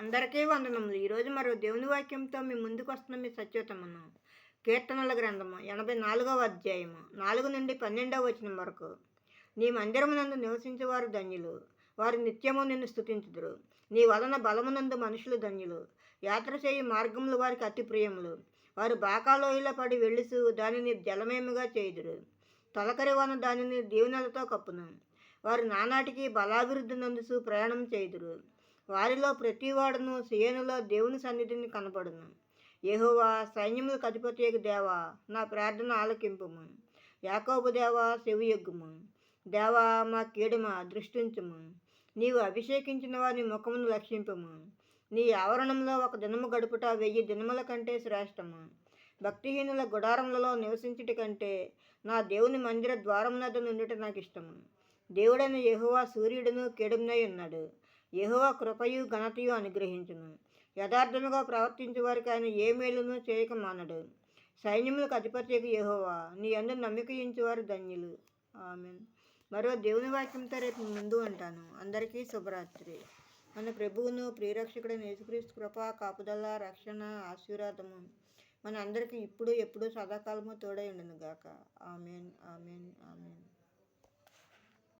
అందరికీ వందనములు. ఈరోజు మరో దేవుని వాక్యంతో మీ ముందుకు వస్తున్న మీ సత్యోతమను. కీర్తనల గ్రంథము 84వ అధ్యాయము 4 నుండి 12వ వచనం వరకు. నీ మందిరమునందు నివసించేవారు ధన్యులు, వారు నిత్యము నిన్ను స్తుతించుదురు. నీ వలన బలమునందు మనుషులు ధన్యులు, యాత్ర చేయు మార్గములు వారికి అతి ప్రియములు. వారు బాకాలోయలో పడి వెళ్ళుచు దానిని జలమేముగా చేయుదురు. తొలకరి వాన దానిని దీవెనలతో కప్పును. వారు నానాటికి బలాభివృద్ధి నందుచు ప్రయాణం చేయుదురు. వారిలో ప్రతివాడును సియోనులో దేవుని సన్నిధిని కనపడును. యెహోవా సైన్యములకు అధిపతియగు దేవా, నా ప్రార్థన ఆలకింపుము. యాకోబు దేవా, చెవియొగ్గుము. దేవా, మా కీడుమ దృష్టించుము. నీవు అభిషేకించిన వారి ముఖమును లక్షింపుము. నీ ఆవరణంలో ఒక దినము గడుపుట 1000 దినముల కంటే శ్రేష్టము. భక్తిహీనుల గుడారములలో నివసించుట కంటే నా దేవుని మందిర ద్వారమునద్ద నుండుట నాకు ఇష్టము. దేవుడైన యెహోవా సూర్యుడును కేడుమునై ఉన్నాడు. యెహోవా కృపయు ఘనతయు అనుగ్రహించును. యథార్థముగా ప్రవర్తించే వారికి ఆయన ఏ మేలును చేయక మానడు. సైన్యములకు అధిపతియగు యెహోవా, నీ యందు నమ్మిక ఉంచువారు ధన్యులు. ఆమేన్. మరో దేవుని వాక్యంతో రేపు ముందు ఉంటాను. అందరికీ శుభరాత్రి. మన ప్రభువును ప్రియరక్షకుడైన యేసుక్రీస్తు కృప, కాపుదల, రక్షణ, ఆశీర్వాదము మన అందరికీ ఇప్పుడు ఎప్పుడు సదాకాలము తోడై ఉండును గాక. ఆమేన్, ఆమేన్, ఆమేన్.